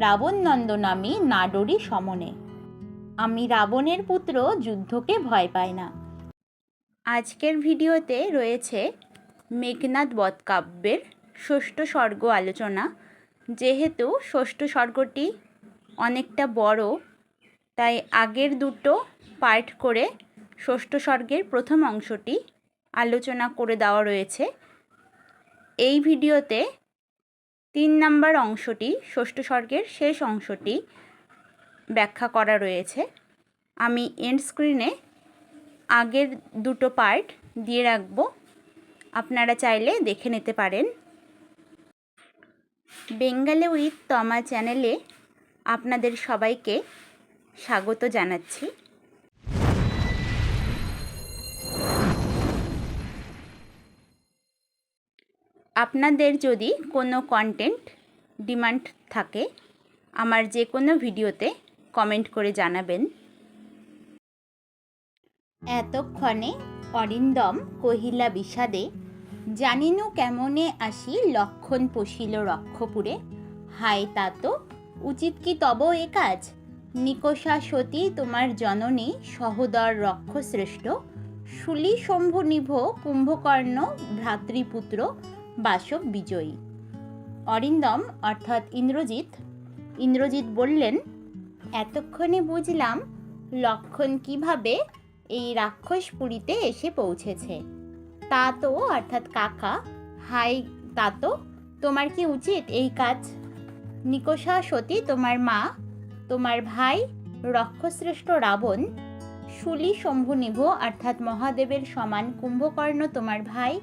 রাবণ নন্দন আমি নাডরি সমনে। আমি রাবণের পুত্র, যুদ্ধকে ভয় পাই না। আজকের ভিডিওতে রয়েছে মেঘনাদ বধ কাব্যের ষষ্ঠ সর্গ আলোচনা। যেহেতু ষষ্ঠ সর্গটি অনেকটা বড়, তাই আগের দুটো পার্ট করে ষষ্ঠ সর্গের প্রথম অংশটি আলোচনা করে দেওয়া রয়েছে। এই ভিডিওতে 3 নম্বর অংশটি, ষষ্ঠ সর্গের শেষ অংশটি ব্যাখ্যা করা রয়েছে। আমি এন্ড স্ক্রিনে আগের দুটো পার্ট দিয়ে রাখবো, আপনারা চাইলে দেখে নিতে পারেন। বেঙ্গালি উইথ তমা চ্যানেলে আপনাদের সবাইকে স্বাগত জানাচ্ছি। আপনাদের যদি কোনো কন্টেন্ট ডিমান্ড থাকে, আমার যে কোনো ভিডিওতে কমেন্ট করে জানাবেন। এতক্ষণে অরিন্দম কহিলা বিষাদে, জানিনু কেমনে আসি লক্ষণ পশিল রক্ষপুরে। হায় তা তো উচিত কি তব এ কাজ, নিকষা সতী তোমার জননী সহোদর রক্ষশ্রেষ্ঠ। শুলি শম্ভু নিভ কুম্ভকর্ণ ভ্রাতৃপুত্র বাসব বিজয়ী। অরিন্দম অর্থাৎ ইন্দ্রজিৎ বললেন, এতক্ষণে বুঝলাম লক্ষণ কিভাবে এই রাক্ষসপুরীতে এসে পৌঁছেছে। তা তো অর্থাৎ কাকা, হাই তা তো তোমার কি উচিত এই কাজ। নিকষা সতী তোমার মা, তোমার ভাই রক্ষশ্রেষ্ঠ রাবণ, শুলি শম্ভুনিভ অর্থাৎ মহাদেবের সমান কুম্ভকর্ণ তোমার ভাই,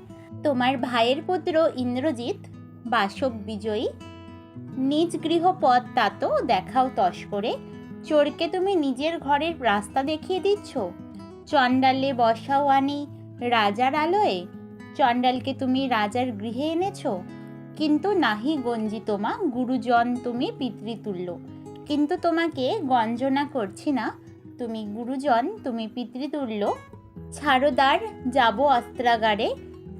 তোমার ভাইয়ের পুত্র ইন্দ্রজিৎ বাসব বিজয়ী। নিজ গৃহপথ তা তো দেখাও তস করে, চোরকে তুমি নিজের ঘরের রাস্তা দেখিয়ে দিচ্ছ। চণ্ডালে বসাও আনি রাজার আলোয়, চণ্ডালকে তুমি রাজার গৃহে এনেছ। কিন্তু নাহি গঞ্জি তোমা গুরুজন তুমি পিতৃতুল্য। কিন্তু তোমাকে গঞ্জনা করছি না, তুমি গুরুজন, তুমি পিতৃতুল্য। ছাড়োদার যাব অস্ত্রাগারে,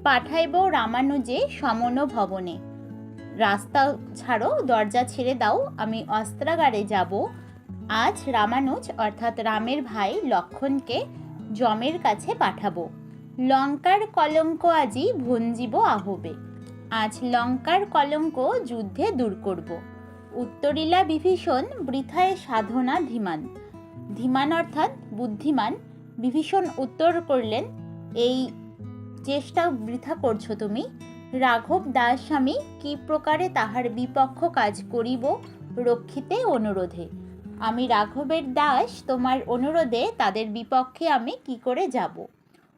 পাঠাইব রামানুজে সমন ভবনে। রাস্তা ছাড়ো, দরজা ছেড়ে দাও, আমি অস্ত্রাগারে যাব। আজ রামানুজ অর্থাৎ রামের ভাই লক্ষণকে যমের কাছে পাঠাবো। লঙ্কার কলঙ্ক আজি ভঞ্জিব আহবে। আজ লঙ্কার কলঙ্ক যুদ্ধে দূর করব। উত্তরিলা বিভীষণ বৃথায় সাধনা ধীমান। ধীমান অর্থাৎ বুদ্ধিমান। বিভীষণ উত্তর করলেন, এই চেষ্টা বৃথা করছো তুমি। রাঘব দাস আমি কি প্রকারে তাহার বিপক্ষ কাজ করিব রক্ষিতে অনুরোধে। আমি রাঘবের দাস, তোমার অনুরোধে তাদের বিপক্ষে আমি কি করে যাব।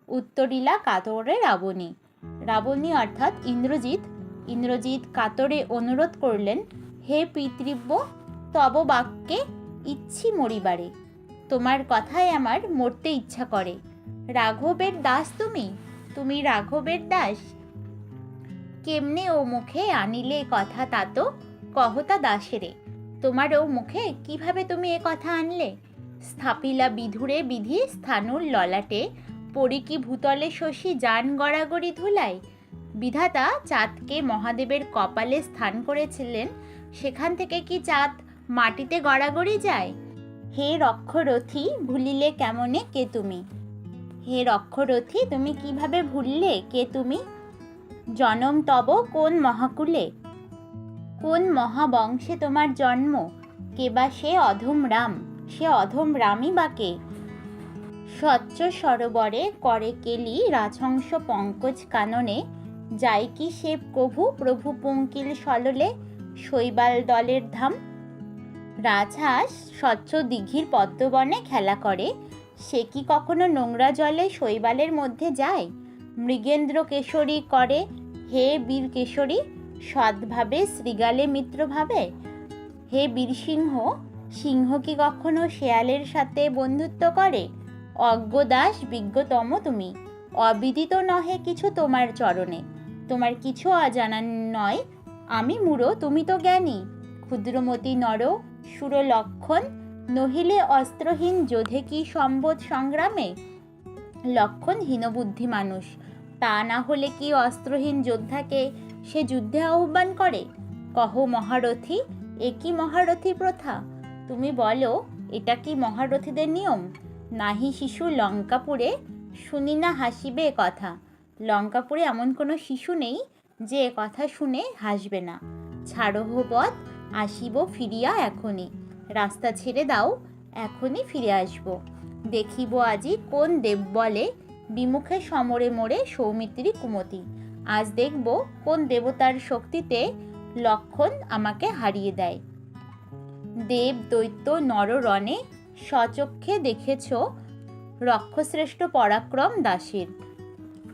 উত্তরিলা কাতরে রাবণী অর্থাৎ ইন্দ্রজিৎ কাতরে অনুরোধ করলেন, হে পিতৃব্য, তব বাক্যে ইচ্ছি মরিবারে। তোমার কথায় আমার মরতে ইচ্ছা করে। রাঘবের দাস তুমি রাঘবের দাস। কেমনে ও মুখে আনিলে কথা তা তো কহতা দাসেরে। তোমার ও মুখে কিভাবে তুমি এ কথা আনলে। স্থাপিলা বিধুরে বিধি স্থানুর ললাটে, পড়ি কি ভূতলে শশী যান গড়াগড়ি ধুলায়। বিধাতা চাঁদকে মহাদেবের কপালে স্থান করেছিলেন, সেখান থেকে কি চাঁদ মাটিতে গড়াগড়ি যায়। হে রক্ষরথী ভুলিলে কেমনে কে তুমি। হে রক্ষরথী তুমি কিভাবে ভুললে কে তুমি। জনম তব কোন মহাকুলে, কোন মহাবংশে তোমার জন্ম। কে বা সে অধম রাম, সে অধম রামই বা কে। স্বচ্ছ সরোবরে করে কেলি রাজহংস পঙ্কজ কাননে, যাই কি সে কভু প্রভু পঙ্কিল সললে শৈবাল দলের ধাম। রাজহাঁস স্বচ্ছ দিঘির পদ্মবনে খেলা করে, সে কি কখনো নোংরা জলে শৈবালের মধ্যে যায়। মৃগেন্দ্র কেশরী করে হে বীর কেশরী, সদ্ভাবে শৃগালে মিত্র ভাবে। হে বীরসিংহ, সিংহ কি কখনো শেয়ালের সাথে বন্ধুত্ব করে। অজ্ঞদাস বিজ্ঞতম তুমি, অবিদিত নহে কিছু তোমার চরণে। তোমার কিছু অজানা নয়, আমি মূঢ় তুমি তো জ্ঞানী। ক্ষুদ্রমতি নর সুর লক্ষণ, নহিলে অস্ত্রহীন যোধে কি সম্বোধ সংগ্রামে। লক্ষণ হীনবুদ্ধি মানুষ, তা না হলে কি অস্ত্রহীন যোদ্ধাকে সে যুদ্ধে আহ্বান করে। কহ মহারথী এ কি মহারথী প্রথা? তুমি বলো, এটা কি মহারথীদের নিয়ম? নাহি শিশু লঙ্কাপুরে, শুনি না হাসিবে এ কথা। লঙ্কাপুরে এমন কোনো শিশু নেই যে এ কথা শুনে হাসবে না। ছাড়হ পথ, আসিব ফিরিয়া এখনই। রাস্তা ছেড়ে দাও, এখনই ফিরে আসব। দেখিব আজি কোন দেব বলে, বিমুখে সমরে মোরে সৌমিত্রী কুমতি। আজ দেখব কোন দেবতার শক্তিতে লক্ষণ আমাকে হারিয়ে দেয়। দেব দৈত্য নররণে, স্বচক্ষে দেখেছ রক্ষশ্রেষ্ঠ পরাক্রম দাসের।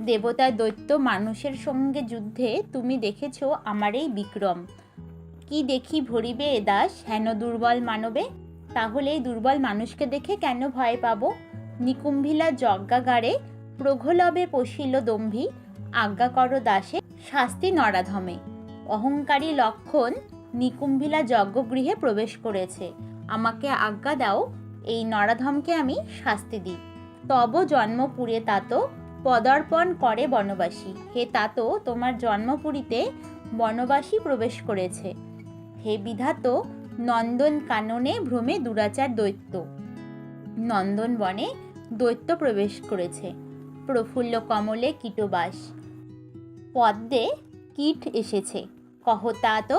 দেবতা দৈত্য মানুষের সঙ্গে যুদ্ধে তুমি দেখেছ আমার এই বিক্রম। কি দেখি ভরিবে এ দাস হেন দুর্বল মানবে? তাহলে এই দুর্বল মানুষকে দেখে কেন ভয় পাবো? নিকুম্ভিলা যজ্ঞাগারে, প্রঘলবে পশিল দম্ভী। আজ্ঞা কর দাসে, শাস্তি নরাধমে। অহংকারী লক্ষণ নিকুম্ভিলা যজ্ঞগৃহে প্রবেশ করেছে। আমাকে আজ্ঞা দাও, এই নরাধমকে আমি শাস্তি দিই। তব জন্মপুরে তাত পদার্পণ করে বনবাসী। হে তাত, তোমার জন্মপুরীতে বনবাসী প্রবেশ করেছে। হে বিধাত, নন্দন কাননে ভ্রমে দুরাচার দৈত্য। নন্দন বনে দৈত্য প্রবেশ করেছে। প্রফুল্ল কমলে কীটবাস, পদ্মে কীট এসেছে। কহ তাত,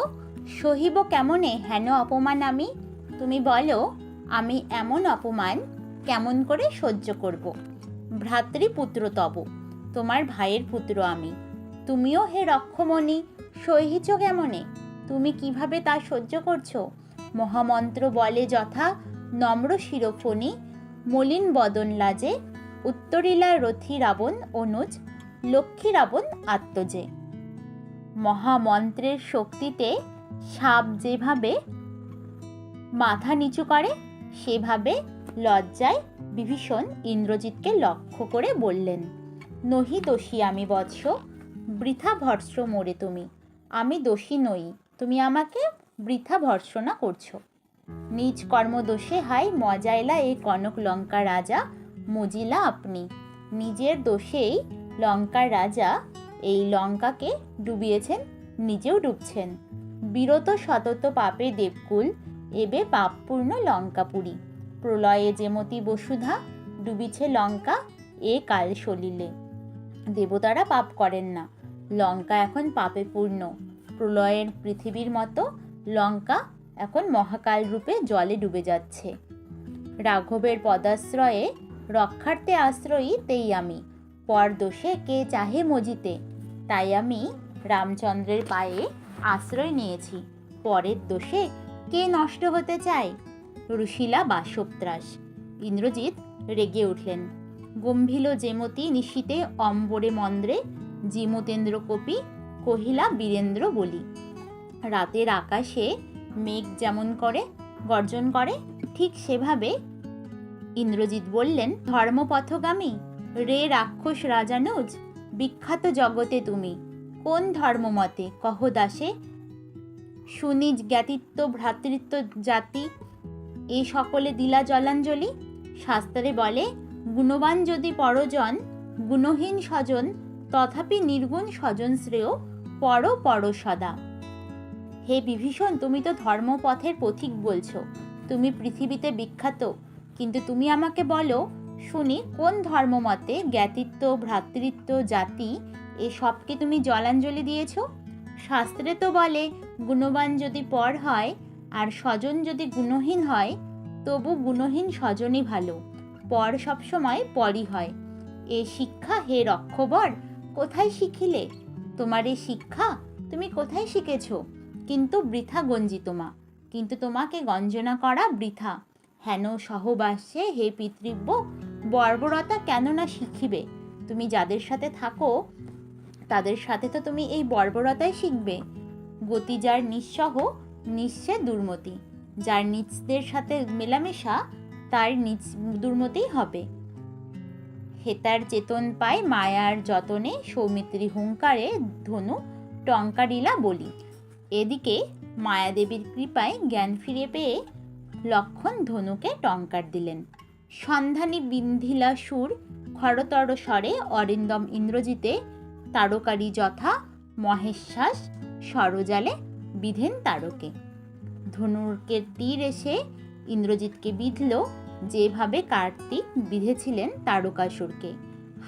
সহিব কেমনে হেন অপমান আমি? তুমি বলো, আমি এমন অপমান কেমন করে সহ্য করব? ভ্রাতৃপুত্র তব, তোমার ভাইয়ের পুত্র আমি। তুমিও হে রক্ষমণি সহিছ কেমনে? তুমি কিভাবে তা সহ্য করছো? মহামন্ত্র বলে যথা নম্র শিরোফণি, মলিন বদন লাজে। উত্তরিলা রথী রাবণ অনুজ, লক্ষ্মী রাবণ আত্মজে। মহামন্ত্রের শক্তিতে সাপ যেভাবে মাথা নিচু করে, সেভাবে লজ্জায় বিভীষণ ইন্দ্রজিৎকে লক্ষ্য করে বললেন, নহি দোষী আমি বৎস, বৃথা ভর্ৎস মোরে তুমি। আমি দোষী নই, তুমি আমাকে বৃথা ভর্ৎসনা করছো। নিজ কর্মদোষে হাই মজাইলা এই কনক লঙ্কা রাজা, মজিলা আপনি। নিজের দোষেই লঙ্কার রাজা এই লঙ্কাকে ডুবিয়েছেন, নিজেও ডুবছেন। বিরত সতত পাপে দেবকুল, এবে পাপপূর্ণ লঙ্কাপুরী। প্রলয়ে যেমতি বসুধা, ডুবিছে লঙ্কা এ কাল সলিলে। দেবতারা পাপ করেন না, লঙ্কা এখন পাপে পূর্ণ। প্রলয়ের পৃথিবীর মতো লঙ্কা এখন মহাকাল রূপে জলে ডুবে যাচ্ছে। রাঘবের পদাশ্রয়ে রক্ষার্থে আশ্রয়ী তেই আমি। পর দোষে কে চাহে মজিতে, তাই আমি রামচন্দ্রের পায়ে আশ্রয় নিয়েছি। পরের দোষে কে নষ্ট হতে চায়? রুশিলা বাসবত্রাস। ইন্দ্রজিৎ রেগে উঠলেন। গম্ভীল যেমতি নিশীতে অম্বরে মন্দ্রে, জিমতেন্দ্র কপি কহিলা বীরেন্দ্র বলি। রাতের আকাশে মেঘ যেমন করে গর্জন করে, ঠিক সেভাবে ইন্দ্রজিৎ বললেন, ধর্মপথগামী রে রাক্ষস রাজানুজ, বিখ্যাত জগতে তুমি কোন ধর্মমতে কহ দাসে? সুনিজ জ্ঞাতিত্ব ভ্রাতৃত্ব জাতি, এ সকলে দিলা জলাঞ্জলি। শাস্ত্রে বলে, গুণবান যদি পরজন, গুণহীন স্বজন, তথাপি নির্গুণ স্বজন শ্রেয়, পর সদা। হে বিভীষণ, তুমি তো ধর্মপথের পথিক বলছো, তুমি পৃথিবীতে বিখ্যাত, কিন্তু তুমি আমাকে বলো শুনি, কোন ধর্মমতে জ্ঞাতিত্ব ভ্রাতৃত্ব জাতি এ সব কি তুমি জলাঞ্জলি দিয়েছ? শাস্ত্রে তো বলে, গুণবান যদি পর হয় আর স্বজন যদি গুণহীন হয়, তবু গুণহীন স্বজনই ভালো, পর সবসময় পরই হয়। এ শিক্ষা হে রক্ষবর কোথায় শিখিলে? তোমার এই শিক্ষা তুমি কোথায় শিখেছ? কিন্তু বৃথা গঞ্জিত মা, কিন্তু তোমাকে গঞ্জনা করা বৃথা। হেন সহবাসে হে পিতৃব্য, বর্বরতা কেন না শিখিবে? তুমি যাদের সাথে থাকো তাদের সাথে তো তুমি এই বর্বরতাই শিখবে। গতি যার নিঃসহ নিঃসে দুর্মতি, যার নিচদের সাথে মেলামেশা তার নিচ দুর্মতিই হবে। হেতার চেতন পায় মায়ার যতনে, সৌমিত্রী হুঙ্কারে ধনু টঙ্কারিলা বলি। এদিকে মায়াদেবীর কৃপায় জ্ঞান ফিরে পেয়ে লক্ষণ ধনুকে টঙ্কার দিলেন। সন্ধানী বিন্ধিলা সুর, খরতর স্বরে অরিন্দম ইন্দ্রজিতে, তারকারি যথা মহেশ্বাস, সরজালে বিধেন তারকে। ধনুকের তীর এসে ইন্দ্রজিৎকে বিঁধল, যেভাবে কার্তিক বিঁধেছিলেন তারকাসুরকে।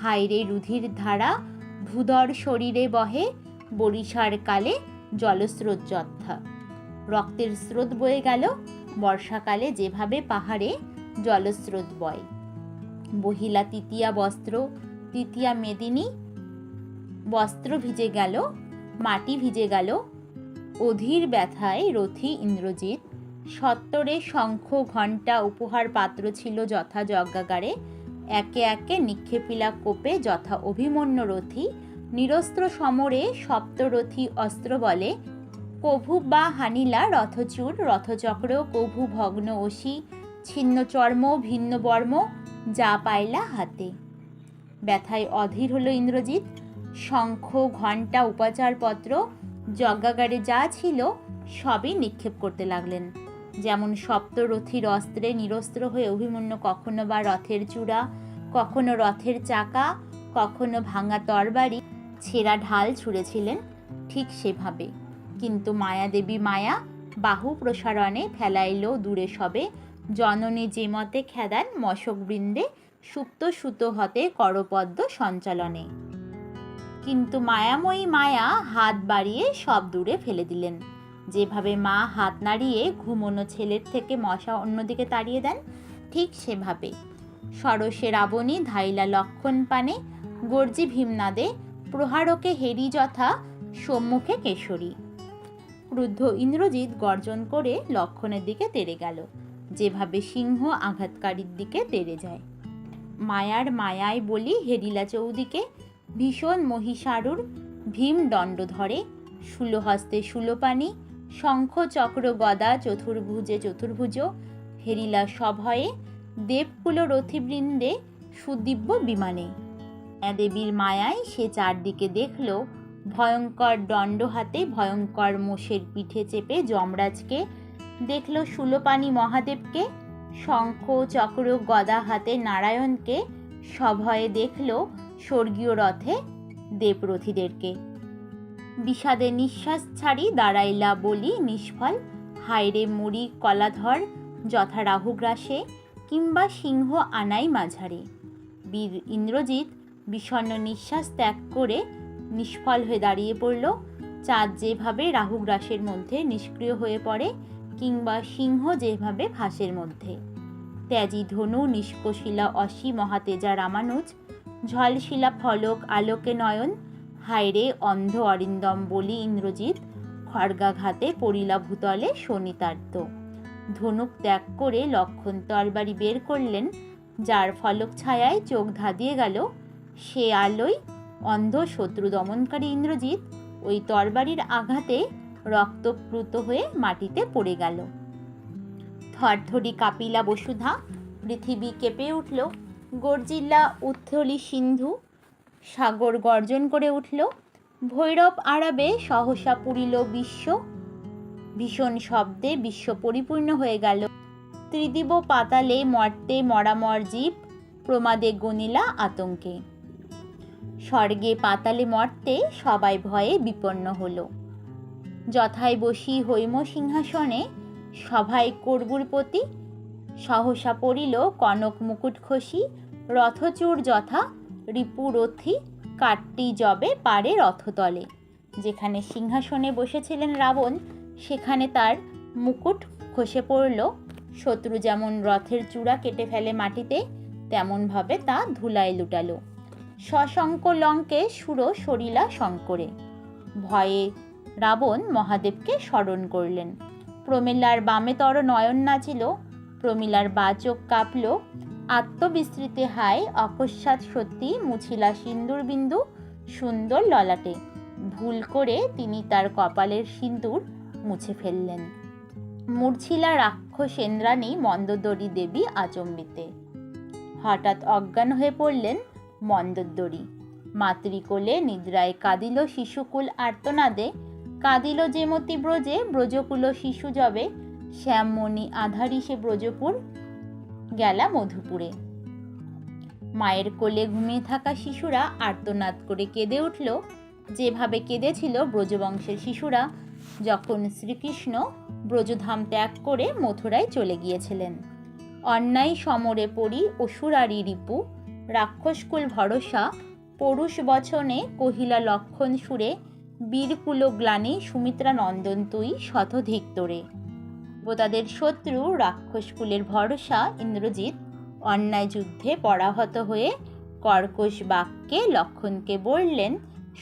হায়রে রুধির ধারা ভূধর শরীরে বহে, বরিশার কালে জলস্রোত যথা। রক্তের স্রোত বয়ে গেল বর্ষাকালে যেভাবে পাহাড়ে জলস্রোত বয়। বহিলা তৃতীয়া বস্ত্র, তৃতীয়া মেদিনী, বস্ত্র ভিজে গেল, মাটি ভিজে গেল। অধীর ব্যথায় রথী ইন্দ্রজিৎ। সত্তরে শঙ্খ ঘণ্টা উপহার পাত্র ছিল যথা যজ্ঞাগারে। একে একে নিক্ষেপিলা কোপে যথা অভিমন্যু রথী। নিরস্ত্র সমরে সপ্তরথী অস্ত্র বলে। কভু বা হানিলা রথচূড়, রথচক্র কভু ভগ্ন অসি। ছিন্ন চর্ম ভিন্ন বর্ম, যা পাইলা হাতে। ব্যথায় অধীর হলো ইন্দ্রজিৎ। শঙ্খ ঘণ্টা উপাচারপত্র যজ্ঞাগারে যা ছিল সবই নিক্ষেপ করতে লাগলেন। যেমন সপ্তরথীর অস্ত্রে নিরস্ত্র হয়ে অভিমন্যু কখনো বা রথের চূড়া, কখনো রথের চাকা, কখনো ভাঙা তরবারি, ছেঁড়া ঢাল ছুঁড়েছিলেন, ঠিক সেভাবে। কিন্তু মায়াদেবী মায়া বাহু প্রসারণে ফেলাইল দূরে সবে। জননী যে মতে খেদান মশকবৃন্দে, সুপ্ত সুত হতে করপদ্ম সঞ্চালনে। কিন্তু মায়াময়ী মায়া হাত বাড়িয়ে সব দূরে ফেলে দিলেন। যেভাবে মা হাত নাড়িয়ে ঘুমোনো ছেলের থেকে মশা অন্যদিকে তাড়িয়ে দেন, ঠিক সেভাবে সরসে রাবণী ধাইলা লক্ষণ পানে। গর্জি ভীমনাদে প্রহারকে হেরি যথা, সম্মুখে কেশরী। ক্রুদ্ধ ইন্দ্রজিৎ গর্জন করে লক্ষণের দিকে তেড়ে গেল, যেভাবে সিংহ আঘাতকারীর দিকে তেড়ে যায়। মায়ার মায়ায় বলি হেরিলা চৌদিকে। ভীষণ মহিষারুর ভীম দণ্ড ধরে। শূলহস্তে শূলপাণি, শঙ্খ চক্র গদা চতুর্ভুজে চতুর্ভুজ। হেরিলা সভয়ে দেবকুল রথীবৃন্দে, সুদিব্য বিমানে। দেবীর মায়ায় সে চারদিকে দেখল ভয়ঙ্কর দণ্ড হাতে, ভয়ঙ্কর মোষের পিঠে চেপে যমরাজকে। দেখল শূলপাণি মহাদেবকে, শঙ্খ চক্র গদা হাতে নারায়ণকে। সভয়ে দেখল স্বর্গীয় রথে দেবরথীদেরকে। বিষাদে নিঃশ্বাস ছাড়ি দাঁড়াইলা বলি নিষ্ফল। হায়রে মরি কলাধর যথা রাহুগ্রাসে, কিংবা সিংহ আনাই মাঝারে। বীর ইন্দ্রজিৎ বিষণ্ণ নিঃশ্বাস ত্যাগ করে নিষ্ফল হয়ে দাঁড়িয়ে পড়ল। চাঁদ যেভাবে রাহুগ্রাসের মধ্যে নিষ্ক্রিয় হয়ে পড়ে, কিংবা সিংহ যেভাবে ঘাসের মধ্যে। ত্যাজি ধনু নিষ্কশিলা অসি মহাতেজা রামানুজ। ঝলশিলা ফলক আলোকে নয়ন। হায়রে অন্ধ অরিন্দম বলি ইন্দ্রজিৎ। খড়গাঘাতে পড়িলা ভূতলে শোণিতার্ত। ধনুক ত্যাগ করে লক্ষণ তরবারি বের করলেন। যার ফলক ছায়ায় চোখ ধাঁধিয়ে গেল, সে আলোয় অন্ধ শত্রু দমনকারী ইন্দ্রজিৎ ওই তরবারির আঘাতে রক্তপ্লুত হয়ে মাটিতে পড়ে গেল। থরথরি কাপিলা বসুধা, পৃথিবী কেঁপে উঠল। গর্জিল্লা উত্থলি সিন্ধু, সাগর গর্জন করে উঠল। ভৈরব আরবে সহসা পুরিল বিশ্ব। ভীষণ শব্দে বিশ্ব পরিপূর্ণ হয়ে গেল। ত্রিদিব পাতালে মর্তে মরামর জীব, প্রমাদে গনিলা আতঙ্কে। স্বর্গে পাতালে মর্তে সবাই ভয়ে বিপন্ন হল। যথায় বসি হৈম সিংহাসনে, সভায় কর্বুরপতি। সহসা পড়িল কনক মুকুট খসি। রথচূড় যথা রিপুরথী, কাটটি জবে পারে রথতলে। যেখানে সিংহাসনে বসেছিলেন রাবণ, সেখানে তার মুকুট খসে পড়ল। শত্রু যেমন রথের চূড়া কেটে ফেলে মাটিতে, তেমনভাবে তা ধুলায় লুটালো। সশঙ্ক লঙ্কে সুর সরিলা শঙ্করে। ভয়ে রাবণ মহাদেবকে স্মরণ করলেন। প্রমীলার বামেতর নয়ন নাচিল, প্রমীলার বা চোখ কাঁপল। আত্মবিস্মৃতে হায় অকস্মাৎ সত্যি, মুছিলা সিন্দুর বিন্দু সুন্দর ললাটে। ভুল করে তিনি তার কপালের সিন্দুর মুছে ফেললেন। মূর্ছিলা রাক্ষসেন্দ্রাণী মন্দোদরী দেবী আচম্বিতে। হঠাৎ অজ্ঞান হয়ে পড়লেন মন্দোদরী। মাতৃকোলে নিদ্রায় কাঁদিল শিশুকুল আর্তনাদে। কাঁদিল যেমতি ব্রজে ব্রজকুল শিশু যবে। শ্যামমণি আধারি সে ব্রজপুর, গেলা মধুপুরে। মায়ের কোলে ঘুমিয়ে থাকা শিশুরা আর্তনাদ করে কেঁদে উঠল, যেভাবে কেঁদেছিল ব্রজবংশের শিশুরা যখন শ্রীকৃষ্ণ ব্রজধাম ত্যাগ করে মথুরায় চলে গিয়েছিলেন। অন্যায় সমরে পড়ি অসুরারি রিপু, রাক্ষসকুল ভরসা পৌরুষ বচনে কহিলা লক্ষণ সুরে, বীরকুল গ্লানি সুমিত্রা নন্দন তুই শতধিক তোরে। তাদের শত্রু রাক্ষসকুলের ভরসা ইন্দ্রজিৎ অন্যায় যুদ্ধে পরাহত হয়ে কর্কশ বাক্যে লক্ষণকে বললেন,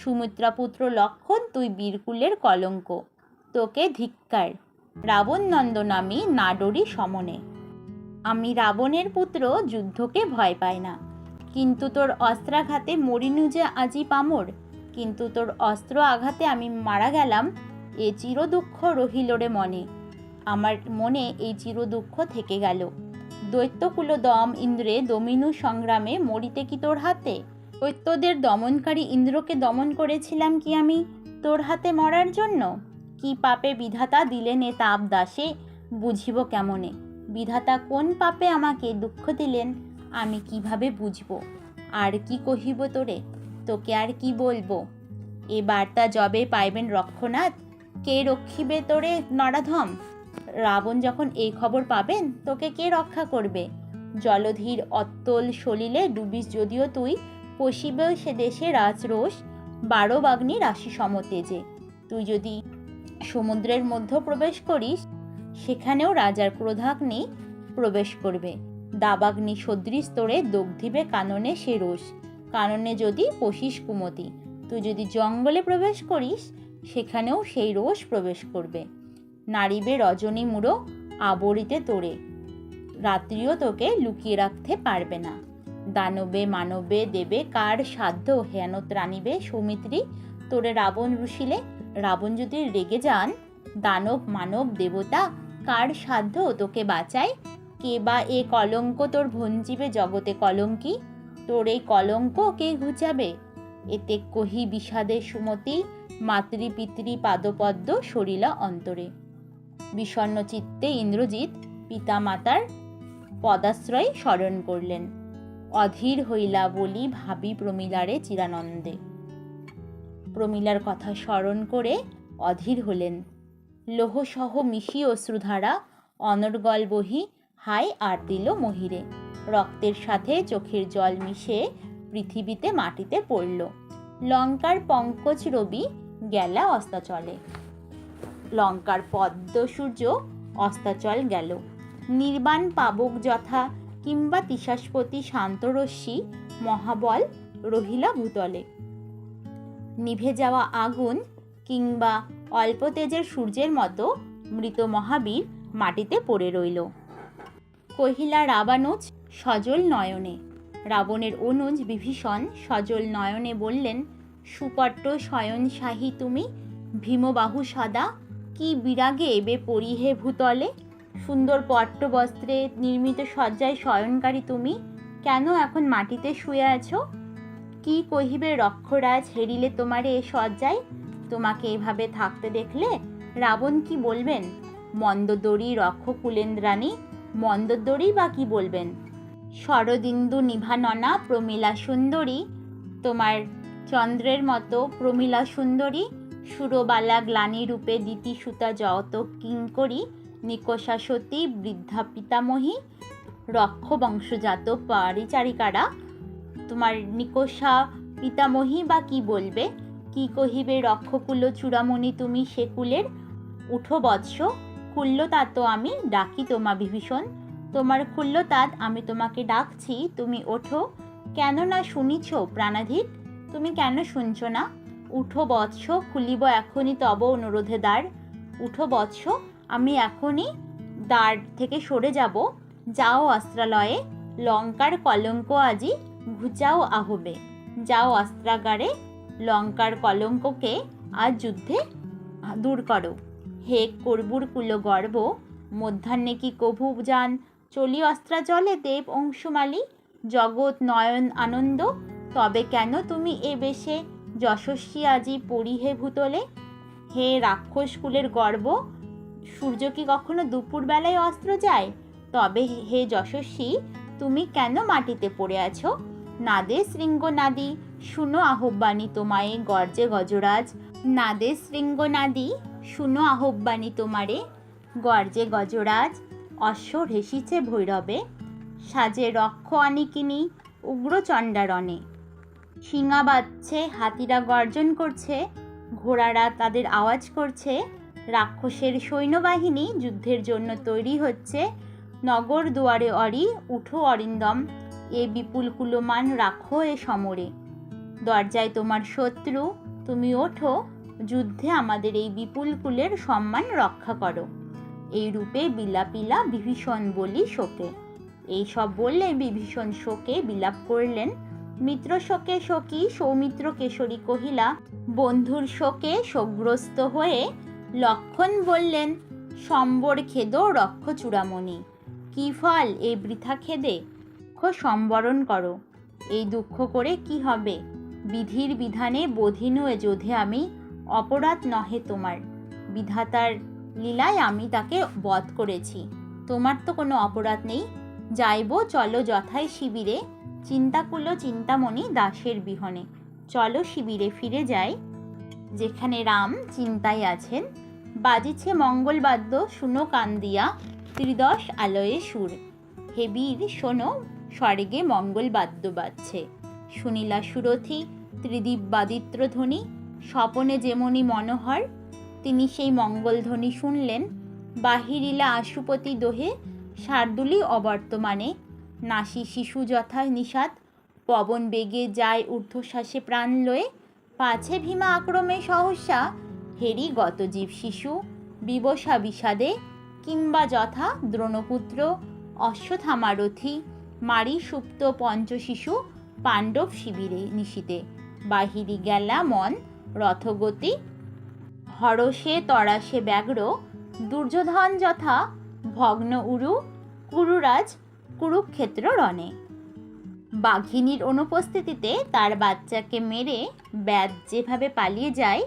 সুমিত্রাপুত্র লক্ষণ তুই বীরকুলের কলঙ্ক, তোকে ধিক্কার। রাবণ নন্দন আমি না ডরি সমনে। আমি রাবণের পুত্র যুদ্ধকে ভয় পাই না, কিন্তু তোর অস্ত্রাঘাতে মরিনু যে আজি পামর, কিন্তু তোর অস্ত্র আঘাতে আমি মারা গেলাম, এ চির দুঃখ রহিল রে মনে। আমার মনে এই চির দুঃখ থেকে গেল। দৈত্যকুল দম ইন্দ্রে দমিনু সংগ্রামে মরিতে কি তোর হাতে? দৈত্যদের দমনকারী ইন্দ্রকে দমন করেছিলাম কি আমি তোর হাতে মরার জন্য? কি পাপে বিধাতা দিলেন এ তাপ দাসে, বুঝিব কেমনে? বিধাতা কোন পাপে আমাকে দুঃখ দিলেন, আমি কিভাবে বুঝব? আর কি কহিব তোরে, তোকে আর কি বলবো? এ বার্তা যবে পাইবেন রক্ষনাথ, কে রক্ষিবে তোরে নরাধম? রাবণ যখন এই খবর পাবেন, তোকে কে রক্ষা করবে? জলধীর অত্তল সলিলে ডুবিস যদিও তুই, পশিবে সে দেশে রাজরোষ 12 বাগ্নি রাশি সমতেজে। তুই যদি সমুদ্রের মধ্যে প্রবেশ করিস, সেখানেও রাজার ক্রোধাগ্নি প্রবেশ করবে। দাবাগ্নি সদৃশ তোরে দগ্ধিবে কাননে সে রোষ, কাননে যদি পশিস কুমতি। তুই যদি জঙ্গলে প্রবেশ করিস, সেখানেও সেই রোষ প্রবেশ করবে। নারিবে রজনী মুড়ো আবরিতে তোরে, রাত্রিও তোকে লুকিয়ে রাখতে পারবে না। দানবে মানবে দেবে কার সাধ্য হেন ত্রাণিবে সৌমিত্রী তোরে রাবণ রুষিলে। রাবণ যদি রেগে যান, দানব মানব দেবতা কার সাধ্য তোকে বাঁচায়? কে বা এ কলঙ্ক তোর ভঞ্জিবে জগতে কলঙ্কি? তোর এই কলঙ্ক কে ঘুচাবে? এতে কহি বিষাদে সুমতি, মাতৃ পিতৃ পাদপদ্ম সরিলা অন্তরে। বিষণ্ণ চিত্তে ইন্দ্রজিৎ পিতা মাতার পদাশ্রয় স্মরণ করলেন। অধীর হইলা বলি ভাবি প্রমীলারে চিরানন্দে। প্রমীলার কথা স্মরণ করে অধীর হলেন। লোহসহ মিশি অশ্রুধারা অনর্গল বহি, হাই আর দিল মহিরে। রক্তের সাথে চোখের জল মিশে পৃথিবীতে মাটিতে পড়ল। লঙ্কার পঙ্কজ রবি গেলা অস্তাচলে। লঙ্কার পদ্ম সূর্য অস্তাচল গেল। নির্বাণ পাবক যথা কিংবা তিশাস্পতি শান্তরশ্মি মহাবল রহিলা ভূতলে। নিভে যাওয়া আগুন কিংবা অল্প তেজের সূর্যের মতো মৃত মহাবীর মাটিতে পড়ে রইল। কহিলা রাবানুজ সজল নয়নে। রাবণের অনুজ বিভীষণ সজল নয়নে বললেন, সুপট্ট শয়নশাহী তুমি ভীমবাহু সদা, কি বিরাগে এবে পরিহে ভূতলে। সুন্দর পট্ট বস্ত্রে নির্মিত শয্যায় শয়নকারী তুমি কেন এখন মাটিতে শুয়ে আছো? কি কহিবে রক্ষরাজ হেরিলে তোমারে এ শয্যায়? তোমাকে এভাবে থাকতে দেখলে রাবণ কি বলবেন? মন্দোদরী রক্ষ কুলেন্দ্রাণী মন্দোদরী বা কি বলবেন? শরদিন্দু নিভাননা প্রমীলা সুন্দরী, তোমার চন্দ্রের মতো প্রমীলা সুন্দরী সুরবালা গ্লানি রূপে দিতি সুতা যত কিঙ্করী, নিকষা সতী বৃদ্ধা পিতামহী রক্ষ বংশজাত পারিচারিকারা, তোমার নিকষা পিতামহী বা কি বলবে? কি কহিবে রক্ষকুল চূড়ামণি তুমি সে কুলের? উঠো বৎস খুল্লতাত আমি ডাকি তোমা বিভীষণ। তোমার খুল্লতাত আমি তোমাকে ডাকছি, তুমি ওঠো। কেন না শুনিছ প্রাণাধিক, তুমি কেন শুনছ না? উঠো বৎস খুলিব এখনই তব অনুরোধে দ্বার। উঠো বৎস আমি এখনই দ্বার থেকে সরে যাব। যাও অস্ত্রালয়ে, লঙ্কার কলঙ্ক আজি ঘুচাও আহবে। যাও অস্ত্রাগারে, লঙ্কার কলঙ্ককে আজ যুদ্ধে দূর করো। হে করবুর কুল গর্ব মধ্যাহ্নে কি কভু যান চলি অস্ত্রাচলে দেব অংশুমালী, জগৎ নয়ন আনন্দ তবে কেন তুমি এ বেশে যশস্বী আজি পরিহে ভূতলে। হে রাক্ষস কুলের গর্ব, সূর্য কি কখনো দুপুর বেলায় অস্ত্র যায়? তবে হে যশস্বী তুমি কেন মাটিতে পড়ে আছো? নাদে শৃঙ্গনাদি শুনো আহ্বানী তোমায় গর্জে গজরাজ। নাদে শৃঙ্গনাদি শুনো আহ্বানী তোমারে গর্জে গজরাজ, অশ্ব রেশিছে ভৈরবে, সাজে রক্ষ আনিকিনি উগ্রচণ্ডারণে। শিঙা বাজছে, হাতিরা গর্জন করছে, ঘোড়ারা তাদের আওয়াজ করছে, রাক্ষসের সৈন্যবাহিনী যুদ্ধের জন্য তৈরি হচ্ছে। নগর দুয়ারে অরি, উঠো অরিন্দম, এ বিপুল কুলমান রাখো এ সমরে। দরজায় তোমার শত্রু, তুমি ওঠো, যুদ্ধে আমাদের এই বিপুল কুলের সম্মান রক্ষা করো। এই রূপে বিলাপিলা বিভীষণ বলি শোকে। এইসব বললে বিভীষণ শোকে বিলাপ করলেন। মিত্র শোকে শোকী সৌমিত্র কেশরী কহিলা, বন্ধুর শোকে শোকগ্রস্ত হয়ে লক্ষণ বললেন, সম্বর খেদ রক্ষ চূড়ামণি, কি ফল এই বৃথা খেদে, সম্বরণ করো। এই দুঃখ করে কি হবে, বিধির বিধানে বধিনু এ যোধে আমি, অপরাধ নহে তোমার, বিধাতার লীলায় আমি তাকে বধ করেছি, তোমার তো কোনো অপরাধ নেই। যাইব চলো যথায় শিবিরে, চিন্তাকুল চিন্তামণি দাসের বিহনে। চলো শিবিরে ফিরে যাই, যেখানে রাম চিন্তায় আছেন। বাজিছে মঙ্গলবাদ্য, শুনো কান দিয়া, ত্রিদশ আলয়ে সুর। হে বীর শোনো, স্বর্গে মঙ্গলবাদ্য বাজছে। শুনিলা সুরথি ত্রিদীপবাদিত্র ধ্বনি, স্বপনে যেমনি মনোহর। তিনি সেই মঙ্গলধ্বনি শুনলেন। বাহিরিলা আশুপতি দোহে, শার্দুলি অবর্তমানে। নাসি শিশু যথা নিষাদ, পবন বেগে যায় ঊর্ধ্বশ্বাসে প্রাণ লয়ে। পাছে ভীমা আক্রমে সহসা, হেরি গত জীব শিশু বিবশা বিষাদে। কিংবা যথা দ্রোণপুত্র অশ্বত্থামারথি, মারি সুপ্ত পঞ্চশিশু পাণ্ডব শিবিরে নিশীতে। বাহিরি গেলা মন রথগতি, হরষে তরাসে ব্যগ্র। দুর্যোধন যথা ভগ্ন উরু, কুরুরাজ কুরুক্ষেত্র রণে। বাঘিনীর অনুপস্থিতিতে তার বাচ্চাকে মেরে ব্যাধ যেভাবে পালিয়ে যায়,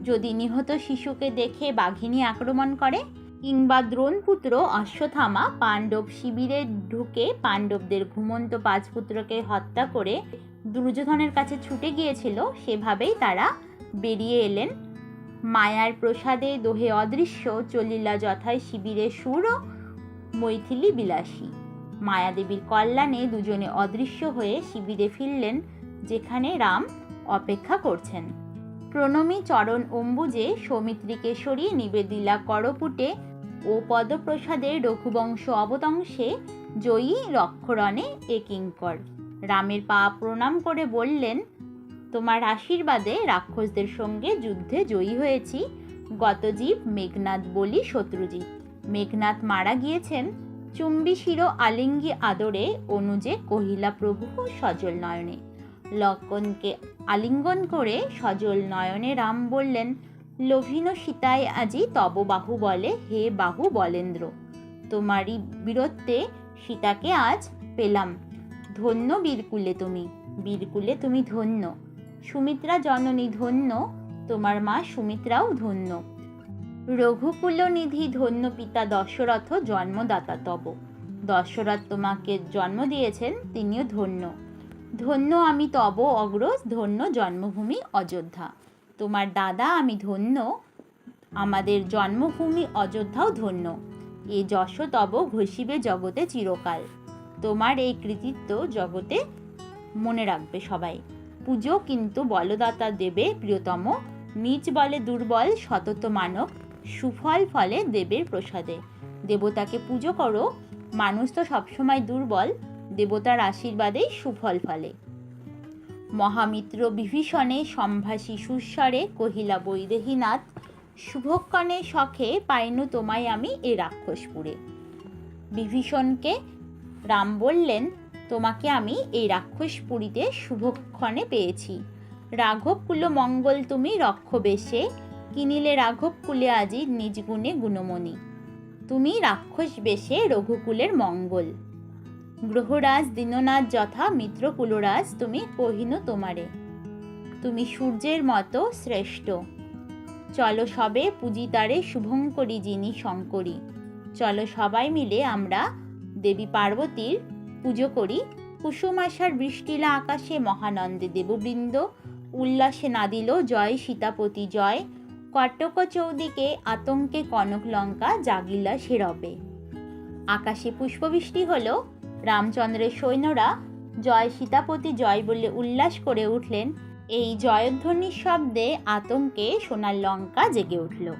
যদি নিহত শিশুকে দেখে বাঘিনী আক্রমণ করে, কিংবা দ্রোণপুত্র অশ্বত্থামা পাণ্ডব শিবিরে ঢুকে পাণ্ডবদের ঘুমন্ত পাঁচ পুত্রকে হত্যা করে দুর্যোধনের কাছে ছুটে গিয়েছিল, সেভাবেই তারা বেরিয়ে এলেন। মায়ার প্রসাদে দোহে অদৃশ্য, চলিলা যথায় শিবিরে সুর মৈথিলী বিলাসী। মায়াদেবীর কল্যাণে দুজনে অদৃশ্য হয়ে শিবিরে ফিরলেন, যেখানে রাম অপেক্ষা করছেন। প্রণমী চরণ অম্বুজে সৌমিত্রীকে সরিয়ে নিবেদিলা করপুটে, ও পদপ্রসাদে রঘুবংশ অবতংশে, জয়ী রক্ষরণে এ কিঙ্কর। রামের পা প্রণাম করে বললেন, তোমার আশীর্বাদে রাক্ষসদের সঙ্গে যুদ্ধে জয়ী হয়েছি। গতজীব মেঘনাদ বলি শত্রুজিৎ। মেঘনাদ মারা গিয়েছেন। চুম্বি শির আলিঙ্গি আদরে, অনুজে কহিলা প্রভু সজল নয়নে। লক্ষণকে আলিঙ্গন করে সজল নয়নে রাম বললেন, লোভিন সীতায় আজি তব বাহু বলে, হে বাহু বলেন্দ্র। তোমারই বীরত্বে সীতাকে আজ পেলাম। ধন্য বীরকুলে তুমি, বীরকুলে তুমি ধন্য। সুমিত্রা জননী ধন্য, তোমার মা সুমিত্রাও ধন্য। রঘুকুল নিধি ধন্য পিতা দশরথ, জন্মদাতা তব। দশরথ তোমাকে জন্ম দিয়েছেন, তিনিও ধন্য। ধন্য আমি তব অগ্রজ, ধন্য জন্মভূমি অযোধ্যা। তোমার দাদা আমি ধন্য, আমাদের জন্মভূমি অযোধ্যাও ধন্য। এ যশ তব ঘষিবে জগতে চিরকাল। তোমার এই কৃতিত্ব জগতে মনে রাখবে সবাই। পুজো কিন্তু বলদাতা দেবে প্রিয়তম, নিজ বলে দুর্বল সতত মানব, সুফল ফলে দেবের প্রসাদে। দেবতাকে পুজো করো, মানুষ তো সবসময় দুর্বল, দেবতার আশীর্বাদেই সুফল ফলে। মহামিত্র বিভীষণে সম্ভাষী সুস্বরে কহিলা বৈদেহীনাথ, শুভক্ষণে শখে পাইনু তোমায় আমি এ রাক্ষসপুরে। বিভীষণকে রাম বললেন, তোমাকে আমি এই রাক্ষসপুরীতে শুভক্ষণে পেয়েছি। রাঘবকুল মঙ্গল তুমি রক্ষ বেশে, কিনিলে রাঘবকুলে আজি নিজ গুণে গুণমণি। তুমি রাক্ষস বেশে রঘুকুলের মঙ্গল। গ্রহরাজ দীননাথ যথা মিত্রকুলরাজ, তুমি কহিনু তোমারে। তুমি সূর্যের মতো শ্রেষ্ঠ। চলো সবে পূজিতারে শুভঙ্করী যিনি শঙ্করী। চলো সবাই মিলে আমরা দেবী পার্বতীর পুজো করি। কুসুমাশার বৃষ্টিলা আকাশে মহানন্দে দেববৃন্দ, উল্লাসে নাদিল জয় সীতাপতি জয়। কটক চৌদিকে আতঙ্কে কনক লঙ্কা জাগিলা সে রবে। আকাশে পুষ্পবৃষ্টি হলো। রামচন্দ্রের সৈন্যরা জয় সীতাপতি জয় বলে উল্লাস করে উঠলেন। এই জয়ধ্বনির শব্দে আতঙ্কে সোনার লঙ্কা জেগে উঠল।